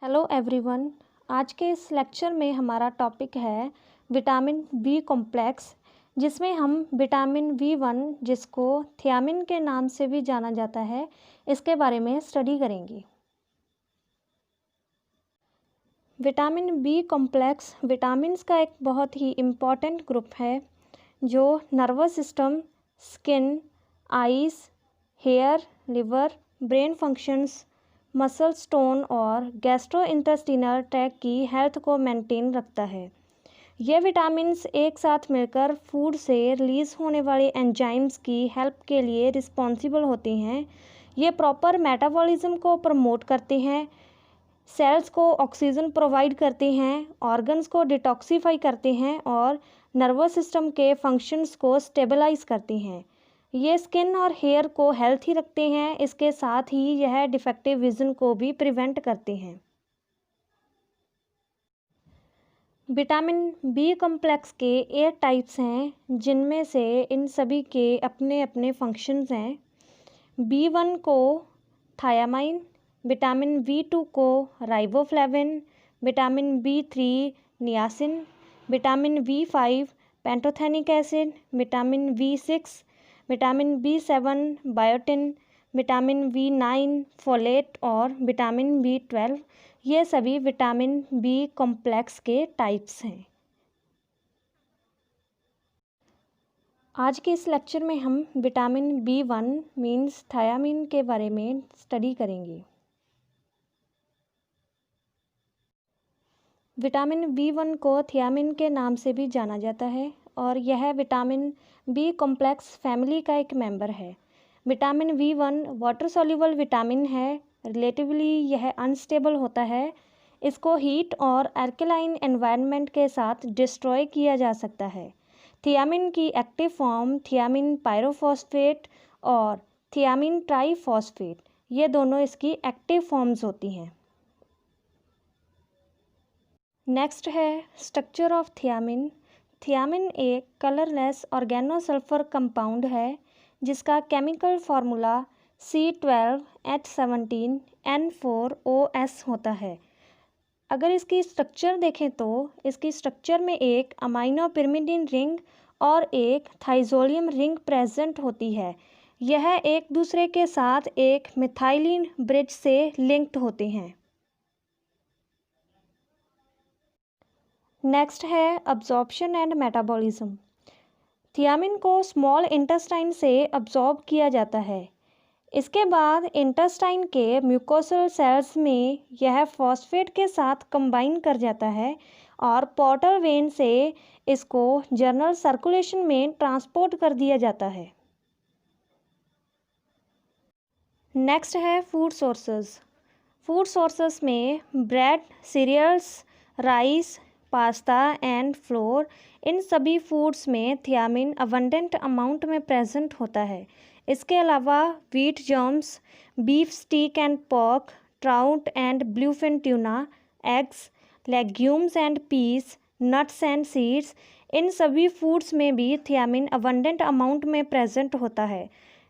Hello everyone. आज के इस लेक्चर में हमारा टॉपिक है विटामिन बी कॉम्प्लेक्स, जिसमें हम विटामिन बी1 जिसको थियामिन के नाम से भी जाना जाता है इसके बारे में स्टडी करेंगे। विटामिन बी कॉम्प्लेक्स विटामिन्स का एक बहुत ही इम्पॉर्टेंट ग्रुप है जो nervous system, skin, eyes, hair, liver, brain functions, muscle stone और गैस्ट्रोइंटेस्टिनल ट्रैक्ट की हेल्थ को मेंटेन रखता है। ये विटामिन्स एक साथ मिलकर फूड से रिलीज़ होने वाले एंजाइम्स की हेल्प के लिए रिस्पॉन्सिबल होते हैं। ये प्रॉपर मेटाबॉलिज्म को प्रमोट करते हैं, सेल्स को ऑक्सीजन प्रोवाइड करते हैं, ऑर्गन्स को डिटॉक्सिफाई करते हैं और नर्वस सिस्टम के फंक्शंस को स्टेबलाइज करते हैं। ये स्किन और हेयर को हेल्थी रखते हैं। इसके साथ ही यह डिफेक्टिव विजन को भी प्रिवेंट करते हैं। विटामिन बी कॉम्प्लेक्स के 8 टाइप्स हैं, जिनमें से इन सभी के अपने अपने फंक्शंस हैं। बी1 को थायामाइन, विटामिन बी2 को riboflavin, vitamin B3 niacin, vitamin B5 pantothenic acid, vitamin B6 vitamin बी7 biotin, vitamin बी9 folate और विटामिन बी12, ये सभी विटामिन बी कॉम्प्लेक्स के टाइप्स हैं। आज के इस लेक्चर में हम विटामिन बी1 मीन्स थायामीन के बारे में स्टडी करेंगे। विटामिन बी1 को थियामिन के नाम से भी जाना जाता है और यह विटामिन बी कॉम्प्लेक्स फैमिली का एक मेंबर है। Vitamin B1 water soluble vitamin है। रिलेटिवली यह अनस्टेबल होता है। इसको हीट और एल्कलाइन एनवायरनमेंट के साथ डिस्ट्रॉय किया जा सकता है। थियामिन की एक्टिव फॉर्म थियामिन पायरोफॉस्फेट और थियामिन ट्राईफॉस्फेट, ये दोनों इसकी एक्टिव फॉर्म्स होती हैं। नेक्स्ट है स्ट्रक्चर ऑफ थियामिन। थियामिन एक कलरलेस ऑर्गेनोसल्फर कंपाउंड है जिसका केमिकल फार्मूला C12H17N4OS होता है। अगर इसकी स्ट्रक्चर देखें तो इसकी स्ट्रक्चर में एक अमाइनो पिरिमिडिन रिंग और एक थाइजोलियम रिंग प्रेजेंट होती है। यह एक दूसरे के साथ एक मिथाइलिन ब्रिज से लिंक्ड होते हैं। नेक्स्ट है अब्जॉर्प्शन एंड मेटाबॉलिज्म। थियामिन को स्मॉल इंटेस्टाइन से अब्जॉर्ब किया जाता है। इसके बाद इंटेस्टाइन के म्यूकोसल सेल्स में यह फॉस्फेट के साथ कंबाइन कर जाता है और पोर्टल वेन से इसको जर्नल सर्कुलेशन में ट्रांसपोर्ट कर दिया जाता है। नेक्स्ट है फूड सोर्सेस। फूड सोर्सेस में bread, cereals, rice, pasta and flour, इन सभी फूड्स में थियामिन अबंडेंट अमाउंट में प्रेजेंट होता है। इसके अलावा wheat germs, beef steak and pork, trout and bluefin tuna, eggs, legumes and peas, nuts and seeds, इन सभी फूड्स में भी थियामिन अबंडेंट अमाउंट में प्रेजेंट होता है।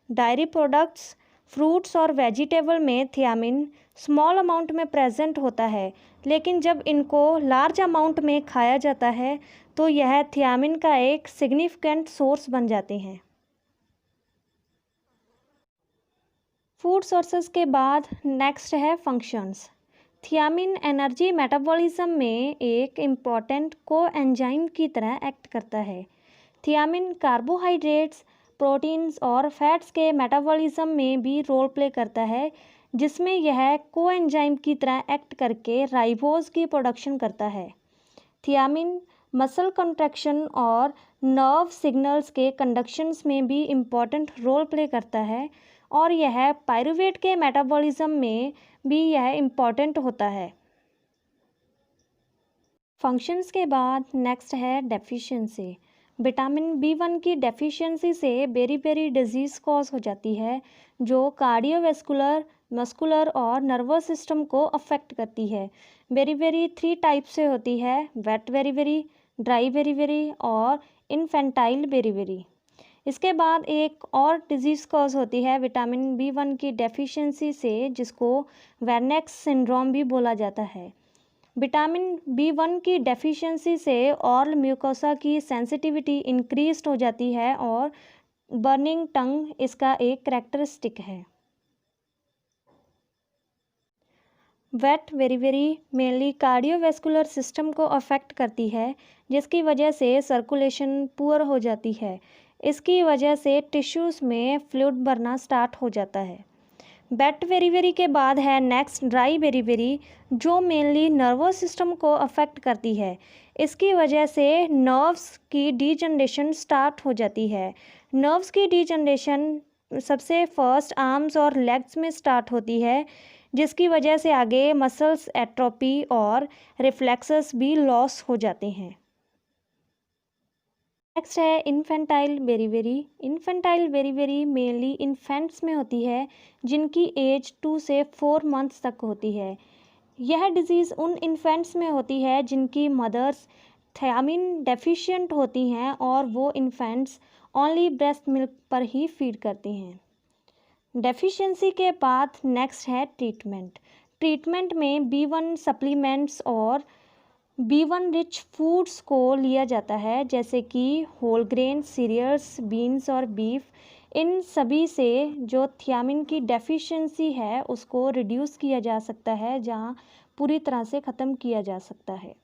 डायरी प्रोडक्ट्स, फ्रूट्स और वेजिटेबल में थियामिन स्मॉल अमाउंट में प्रेजेंट होता है, लेकिन जब इनको लार्ज अमाउंट में खाया जाता है तो यह थियामिन का एक सिग्निफिकेंट सोर्स बन जाते हैं। फूड सोर्सेस के बाद नेक्स्ट है फंक्शंस। थियामिन एनर्जी मेटाबॉलिज्म में एक इम्पॉर्टेंट को एंजाइम की तरह एक्ट करता है। थियामिन कार्बोहाइड्रेट्स, प्रोटीन्स और फैट्स के मेटाबॉलिज्म में भी रोल प्ले करता है, जिसमें यह कोएंजाइम की तरह एक्ट करके राइबोज की प्रोडक्शन करता है। थियामिन मसल कंट्रैक्शन और नर्व सिग्नल्स के कंडक्शंस में भी इम्पॉर्टेंट रोल प्ले करता है और यह पायरुवेट के मेटाबॉलिज्म में भी यह इम्पॉर्टेंट होता है। फंक्शंस के बाद नेक्स्ट है डेफिशिएंसी। विटामिन बी1 की डेफिशिएंसी से बेरी डिजीज़ कॉज हो जाती है जो कार्डियोवैस्कुलर, मस्कुलर और नर्वस सिस्टम को अफेक्ट करती है। बेरी 3 टाइप से होती है, वेट बेरी, ड्राई बेरी और इन्फेंटाइल बेरी। इसके बाद एक और डिजीज़ कॉज होती है विटामिन B1 की डेफिशिएंसी से, जिसको वेर्नेक्स सिंड्रोम भी बोला जाता है। विटामिन B1 की डेफिशिएंसी से ऑरल म्यूकोसा की सेंसिटिविटी इंक्रीज हो जाती है और बर्निंग टंग इसका एक कैरेक्टरिस्टिक है। Weight very mainly cardiovascular system को अफेक्ट करती है, जिसकी वजह से सर्कुलेशन पुअर हो जाती है। इसकी वजह से टिश्यूज़ में फ्लूइड भरना स्टार्ट हो जाता है। वेट वेरी के बाद है नेक्स्ट ड्राई वेरी, जो मेनली नर्वस सिस्टम को अफेक्ट करती है। इसकी वजह से नर्व्स की डीजनरेशन स्टार्ट हो जाती है। नर्व्स की डीजनरेशन सबसे फर्स्ट आर्म्स और लेग्स में स्टार्ट होती है, जिसकी वजह से आगे मसल्स एट्रोपी और रिफ्लेक्सेस भी लॉस हो जाते हैं। नेक्स्ट है infantile very. Infantile very mainly infants में होती है, जिनकी एज 2 से 4 मंथ्स तक होती है। यह डिजीज़ उन इन्फेंट्स में होती है जिनकी मदर्स थायमिन डेफिशिएंट होती हैं और वो इन्फेंट्स ओनली ब्रेस्ट मिल्क पर ही फीड करती हैं। डेफिशिएंसी के बाद नेक्स्ट है ट्रीटमेंट में B1 सप्लीमेंट्स और B1 रिच फूड्स को लिया जाता है, जैसे कि होल ग्रेन सीरियल्स, बीन्स और बीफ। इन सभी से जो थियामिन की डेफिशिएंसी है उसको रिड्यूस किया जा सकता है, जहाँ पूरी तरह से ख़त्म किया जा सकता है।